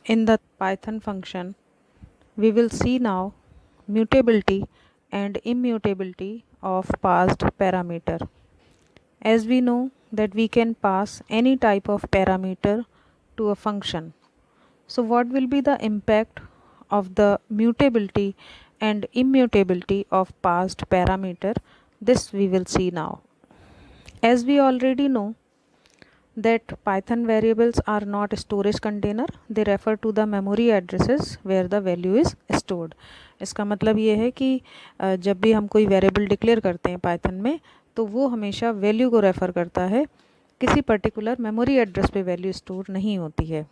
In the Python function, we will see now mutability and immutability of passed parameter. As we know that we can pass any type of parameter to a function. So what will be the impact of the mutability and immutability of passed parameter? This we will see now. As we already know that Python variables are not storage container, they refer to the memory addresses where the value is stored. इसका मतलब ये है कि जब भी हम कोई variable declare करते हैं पाइथन में तो वो हमेशा वैल्यू को रेफ़र करता है, किसी पर्टिकुलर मेमोरी एड्रेस पे वैल्यू स्टोर नहीं होती है.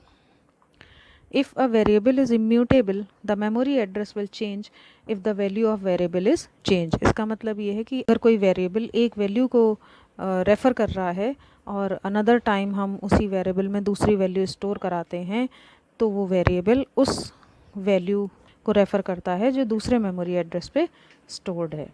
If a variable is immutable, the memory address will change if the value of variable is changed. इसका मतलब ये है कि अगर कोई वेरिएबल एक वैल्यू को रेफ़र कर रहा है और अनदर टाइम हम उसी वेरिएबल में दूसरी वैल्यू स्टोर कराते हैं तो वो वेरिएबल उस वैल्यू को रेफ़र करता है जो दूसरे मेमोरी एड्रेस पे स्टोर्ड है.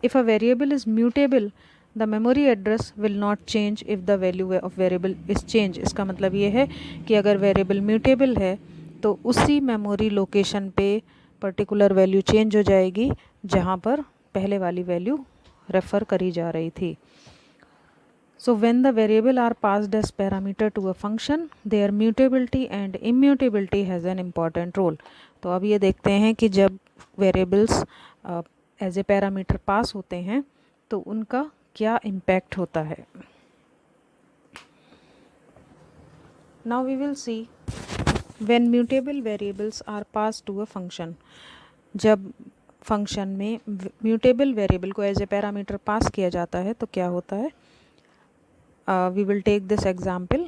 If a variable is mutable, the memory address will not change if the value of variable is changed. इसका मतलब ये है कि अगर वेरिएबल म्यूटेबल है तो उसी मेमोरी लोकेशन पे पर्टिकुलर वैल्यू चेंज हो जाएगी जहाँ पर पहले वाली वैल्यू रेफ़र करी जा रही थी. So when the variable are passed as parameter to a function, their mutability and immutability has an important role. तो अब ये देखते हैं कि जब variables as a parameter pass होते हैं तो उनका क्या इम्पैक्ट होता है. Now we will see when mutable variables are passed to a function. जब फंक्शन में म्यूटेबल वेरिएबल को एज ए पैरामीटर पास किया जाता है तो क्या होता है. We will take this example.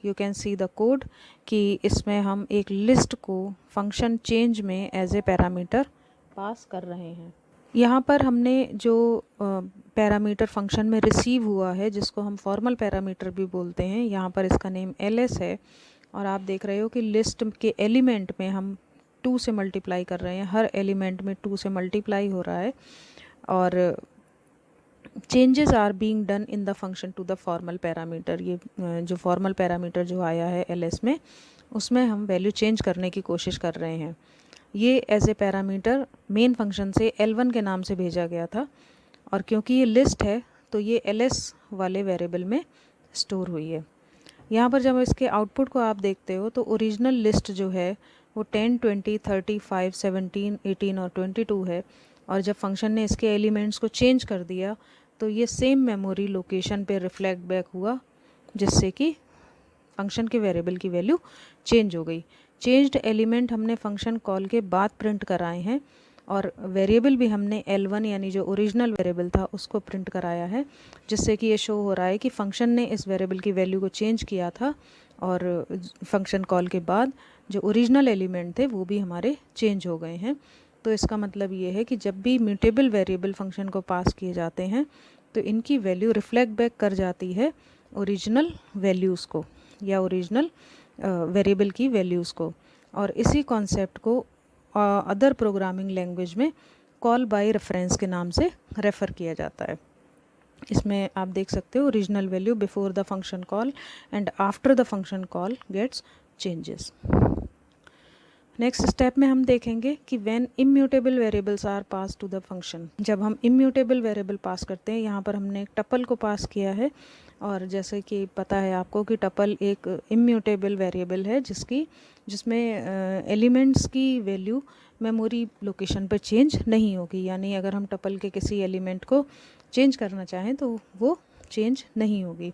You can see the code कि इसमें हम एक लिस्ट को फंक्शन चेंज में एज ए पैरामीटर पास कर रहे हैं. यहाँ पर हमने जो पैरामीटर फंक्शन में रिसीव हुआ है जिसको हम फॉर्मल पैरामीटर भी बोलते हैं, यहाँ पर इसका नेम ls है और आप देख रहे हो कि लिस्ट के एलिमेंट में हम 2 से मल्टीप्लाई कर रहे हैं. हर एलिमेंट में 2 से मल्टीप्लाई हो रहा है और changes are being done in the function to the formal parameter. ये जो फॉर्मल पैरामीटर जो आया है ls में उसमें हम वैल्यू चेंज करने की कोशिश कर रहे हैं. ये as a parameter main function से L1 के नाम से भेजा गया था और क्योंकि ये लिस्ट है तो ये ls वाले वेरिएबल में स्टोर हुई है. यहाँ पर जब इसके आउटपुट को आप देखते हो तो ओरिजिनल लिस्ट जो है वो 10, 20, 35, 17, 18 और 22 है और जब फंक्शन ने इसके एलिमेंट्स को चेंज कर दिया तो ये सेम मेमोरी लोकेशन पे रिफ्लेक्ट बैक हुआ जिससे कि फंक्शन के वेरिएबल की वैल्यू चेंज हो गई. चेंज्ड एलिमेंट हमने फंक्शन कॉल के बाद प्रिंट कराए हैं और वेरिएबल भी हमने L1 यानी जो ओरिजिनल वेरिएबल था उसको प्रिंट कराया है जिससे कि ये शो हो रहा है कि फंक्शन ने इस वेरिएबल की वैल्यू को चेंज किया था और फंक्शन कॉल के बाद जो ओरिजिनल एलिमेंट थे वो भी हमारे चेंज हो गए हैं. तो इसका मतलब ये है कि जब भी म्यूटेबल वेरिएबल फंक्शन को पास किए जाते हैं तो इनकी वैल्यू रिफ्लेक्ट बैक कर जाती है ओरिजिनल वैल्यूज़ को या ओरिजिनल वेरिएबल की वैल्यूज़ को. और इसी कॉन्सेप्ट को अदर प्रोग्रामिंग लैंग्वेज में कॉल बाय रेफरेंस के नाम से रेफ़र किया जाता है. इसमें आप देख सकते हो original value before the function call and after the function call gets changes. Next step में हम देखेंगे कि when immutable variables are pass to the function. जब हम इम्यूटेबल वेरिएबल पास करते हैं, यहाँ पर हमने एक टपल को पास किया है और जैसे कि पता है आपको कि टपल एक इम्यूटेबल वेरिएबल है जिसमें एलिमेंट्स की वैल्यू मेमोरी लोकेशन पर चेंज नहीं होगी. यानी अगर हम टपल के किसी एलिमेंट को चेंज करना चाहें तो वो चेंज नहीं होगी.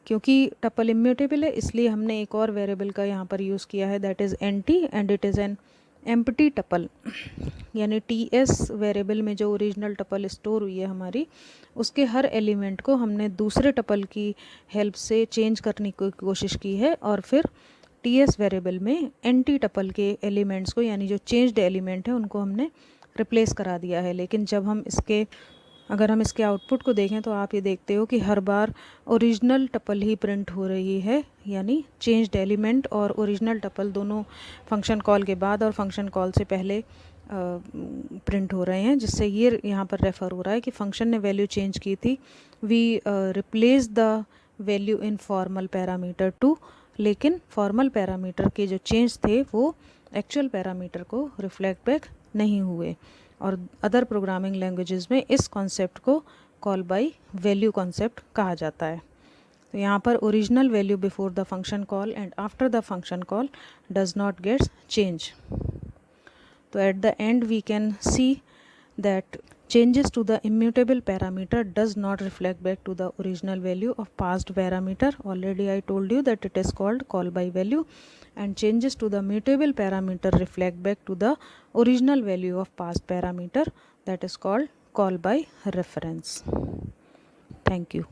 क्योंकि टपल इम्यूटेबल है इसलिए हमने एक और वेरिएबल का यहाँ पर यूज़ किया है that is empty and it is an empty tuple. यानी ts वेरिएबल में जो ओरिजिनल टपल स्टोर हुई है हमारी उसके हर एलिमेंट को हमने दूसरे टपल की हेल्प से चेंज करने की कोशिश की है और फिर ts वेरिएबल में एंटी टपल के एलिमेंट्स को यानी जो चेंज्ड एलिमेंट है उनको हमने रिप्लेस करा दिया है. लेकिन जब हम अगर हम इसके आउटपुट को देखें तो आप ये देखते हो कि हर बार ओरिजिनल टपल ही प्रिंट हो रही है. यानी चेंज्ड एलिमेंट और ओरिजिनल टपल दोनों फंक्शन कॉल के बाद और फंक्शन कॉल से पहले प्रिंट हो रहे हैं जिससे ये यहाँ पर रेफ़र हो रहा है कि फंक्शन ने वैल्यू चेंज की थी. We replace the value in formal parameter to लेकिन फॉर्मल पैरामीटर के जो चेंज थे वो एक्चुअल पैरामीटर को रिफ्लेक्ट बैक नहीं हुए। और अदर प्रोग्रामिंग लैंग्वेजेस में इस कॉन्सेप्ट को कॉल बाय वैल्यू कॉन्सेप्ट कहा जाता है। तो यहाँ पर original value before the function call and after the function call does not gets change. तो एट द end we can see that changes to the immutable parameter does not reflect back to the original value of passed parameter. Already I told you that it is called call by value, and changes to the mutable parameter reflect back to the original value of passed parameter, that is called call by reference. Thank you.